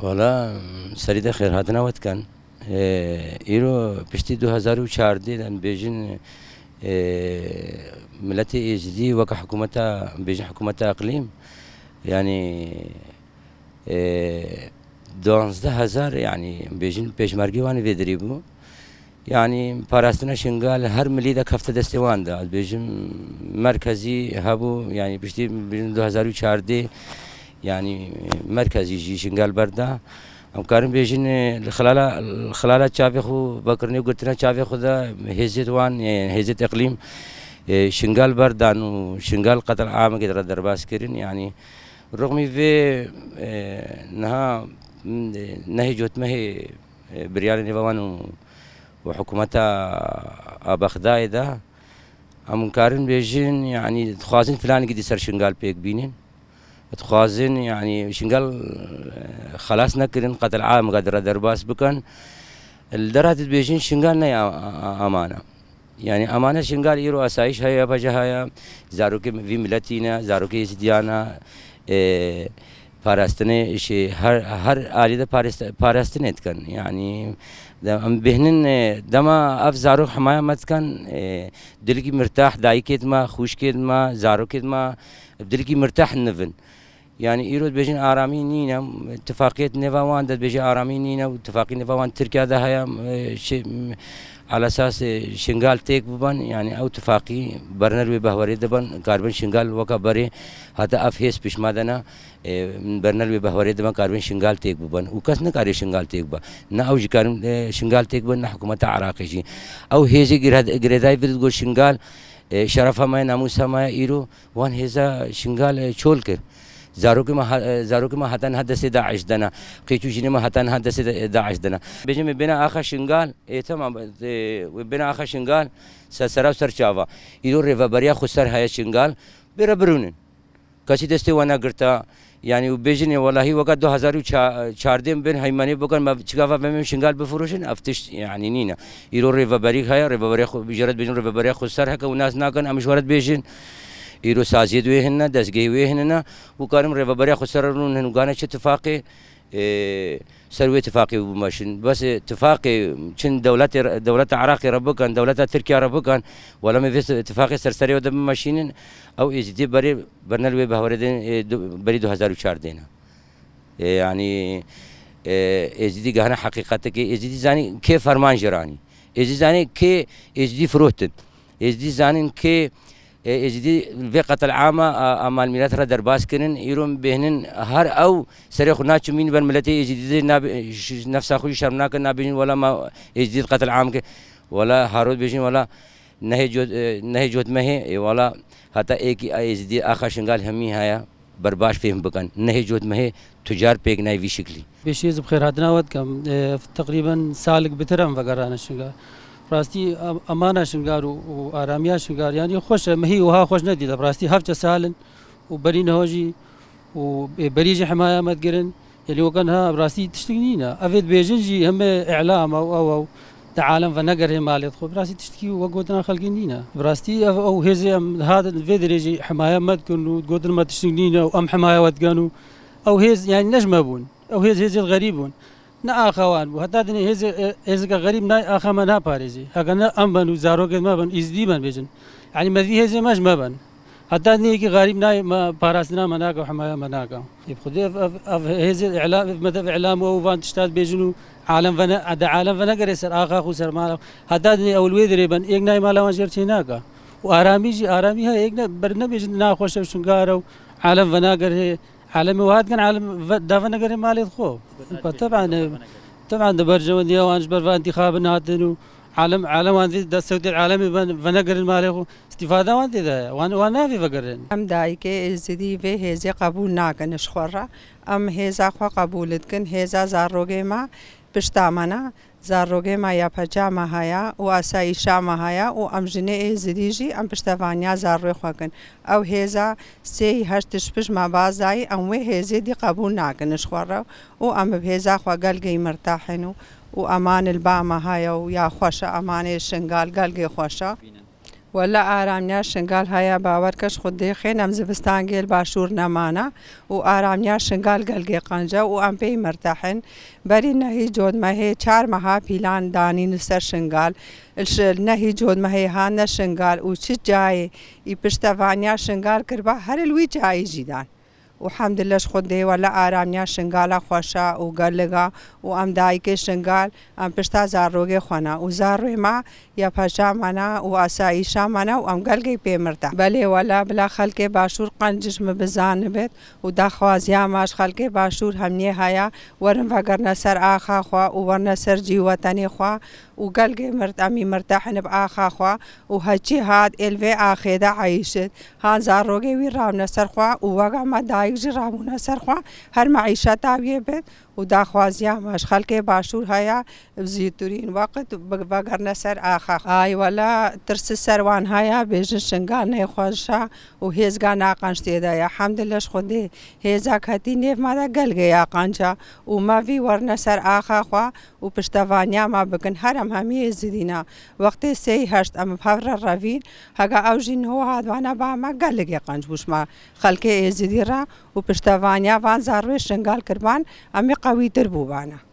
والله سريدا خير هاتنا وقت كان إيرو بشتي 2014 لأن بيجن ملتي إجدي وكا حكومتها بيجن حكومتها إقليم يعني 12,000 يعني بيجن بيشمركي واني فيدريبو يعني باراستنا شنغال هر مليدا كفته دستوان دا بيجن مركزي هابو يعني بشتي بيجن 2014 يعني مركزي جي شنغال بردا ام كارم بيجن الخلاله تشافي خو بكرني قلت لنا تشافي خدا هيزت وان يعني هيزت اقليم شنغال بردان وشنغال قتل عام قدر درباس كرين يعني رغم في انها نهي جوت ما هي بريال نيفوان وحكومتها ابخداي ده ام كارن بيجن يعني خوازن فلان قد يصير شنغال بيك بينين تخازن يعني شنقال خلاص نكرن قتل عام قدر درباس بكن الدرات بيجين شنقال نيا أمانة يعني أمانة شنقال يرو أسايش هيا بجهايا زاروك في ملتينا زاروك يسديانا باراستني شيء هر آلي ده باراستني كان يعني دم بهنن دما أف زاروك حماية مت كان دلقي مرتاح داي كيد ما خوش كيد ما زاروك كيد ما بدلقي مرتاح النفن يعني إيرود بيجين آرامي نينا اتفاقية نيفاوان ده بيجي آرامي نينا واتفاقية نيفاوان تركيا ده هي شيء على أساس شنغال تيك ببن يعني أو اتفاقي برنر بهوري دبن كاربن شنغال وكا بري هذا أفهيس بيش مادنا من برنر بهوري دبن كاربن شنغال تيك ببن وكاس نكاري شنغال تيك با نا أو جكارم شنغال تيك بن حكومة عراقي جي أو هيزي جريداي بتقول شنغال شرفها ما ناموسها ما إيرو وان هذا شنغال شولكر زاروك ما هتن هدس داعش دنا قيتو جيني ما هتن هدس داعش دنا بيجي بنا آخر شنغال تمام بنا آخر شنغال سرسرا سرچاوا إيرو ريفا بريا خسر هاي شنغال برونن كاسي دستي وانا قرتا يعني وبيجني والله وقت 2014 بين هيماني بكن ما تشغافا بهم شنغال بفروشن افتش يعني نينا يرو ريفا بريك هاي ريفا بريك بجرد بين ريفا بريك خسر هكا وناس ناكن امشورت بيجن يرو سازيد ويهنا دسجي ويهنا وكارم ريفا بريك خسرون هنغانا اتفاقي سروي اتفاقي وماشين بس اتفاقي شن دولة عراقي ربكن دولة تركيا ربكن ولا ما في اتفاقي سرسري ودم ماشين او اجدي بري برنالوي بهوردين بري 2004 دينا يعني اجدي جهنا حقيقتك اجدي زاني كيف فرمان جراني اجدي زاني كي اجدي فروتن اجدي زاني كي اجدي في قتل عامة امال ميلات را درباس كنن يروم بهنن هر او سريخ ناتشو مين بن ملتي اجدي نفس اخوي شرمناك نابين ولا ما اجدي قتل عام ولا هارود بيجين ولا نهي جود ما هي ولا حتى ایک اجدي اخر شنغال همي هيا برباش فيهم بكن نهي جود ما هي تجار بيك ناي في شكلي بشيز بخير هاتنا ود كم تقريبا سالك بترم فقرانا شنغال براستي امانه شنغار واراميا شنغار يعني خوش ما هي وها خوش ندي براستي هفته سالن وبرين هوجي وبريج حمايه ما تقرن اللي وكانها براستي تشتكينا افيد بيجنجي هم اعلام او تعالم فنقر مالي تخو براستي تشتكي وقوتنا خلقينينا براستي او هزي هذا الفيدريجي حمايه ما تكون وقوتنا ما تشتكينا وام حمايه وتقانو او هز يعني نجمبون او هز الغريبون نا آخوان وحتی دنی هزی که غریب نای آخا من ها پاریزی اگر نا ام بن و زاروک ما بن ازدی بن بیشن يعني ما في هزی ماش ما بن حتی دنی که غریب نای ما پاراسنا مناقه و حماية مناقه يبخذ هزي اعلام مثل اعلام وفان تشتاد بيجنو عالم فنا عدا عالم فنا قريسر آخا خو سر مالا حتی دنی اول دريبن ایک نای مالا وانجر تیناکا و آرامی جی آرامی ها ایک نا برنا بیشن نا خوش شنگارو عالم فنا قره عالمي وهاد كان عالم دافن نقري مالي خو طبعا دبرجو دي وانش برفا انتخاب ناتنو عالم وان دا السعودي العالمي فنقر المالي خو استفاده وان ذا وانا في فقرن ام دايكي ازدي في هيزي قبول ناكن شخورا ام هيزا خو قبولتكن هيزا زاروغي ما بشتامنا زاروغي ما يا پجاما هيا و اسايشا ما هيا و ام جني ازديجي ام بشتفانيا زاروي خوكن او هيزا سي هشتش بش ما بازاي ام وي هيزي دي قبول ناكن شخورا و ام بهيزا خو قلقي مرتاحنو و امان الباما هيا و يا خوشا امان الشنغال قلقي خوشا ولا ئارامیا شنگال هەیە باوەڕکەش خودێ خێنم زستان گێل باشوور نەمانە و ئارامیا شنگال گەلگێ قەنجە و ئەم پێی مرتەحن بەری نەهی جۆدمەهەیە 4 مەها پیلان دانین سەر شنگال نەهی جۆدمەهەیە هانە شنگال و چ جایێ ئی پشتەوانیا شنگال کردبا هەرلوی جایی ژیدان و حەمدلەش خودێ وەلا ئارامیا شنگالە خۆشە و گەلگا و ئەم دایکێ شنگال ئەم پشتا زارۆگێ خۆنا و زارڕێما یا پەژامانە و ئاساییشامانە و ئەم گەلگەی پێمرتە بەلێ وەلا بلا خەلکێ باشوور قەنجشمە بزانبێت و داخوازیاماش خەلکێ باشوور هەمنێ هەیە وەرن ڤەگەرنە سەر ئاخاخوا و وەرنە سەر جیوەتەنێخوا و گەلگێ مرد ئەمی مرتەحنب ئاخاخوا و هەچی هات ئێلڤێ ئاخێدە عیشت هان زارۆگێ وی ڕاونە سەرخوا و وەگەمە دایکژی ڕابوونە سەرخوا هەر مەعیشە تاویێ بێت و داخوازیاماش خەلکێ باشوور هەیە زیاترین وەقت بەگەرنە سەر ئاخاخ ئایوەلا ترس سەروان هەیە بێژن شنگال نەیخۆشە و هێزگا ناقەنج تێدایە حەمدلەش خودێ هێزا کەتی نێڤمادە گەلگە یاقەنجە و مەڤی وەرنە سەر ئاخاخوا و پشتەوانیاما بکن هەرم هەمیە زیدینە وەختێ 3-8 ئەمە هەورە ڕەڤین هەگا ئەوژین هۆ هادوانە بامە گەلگێ قەنج بوشمە خەلکێ ئێزیدیڕە و پشتەوانیا وان زاڕوێ شنگال کردبان ئەمی قەویتر بووبانە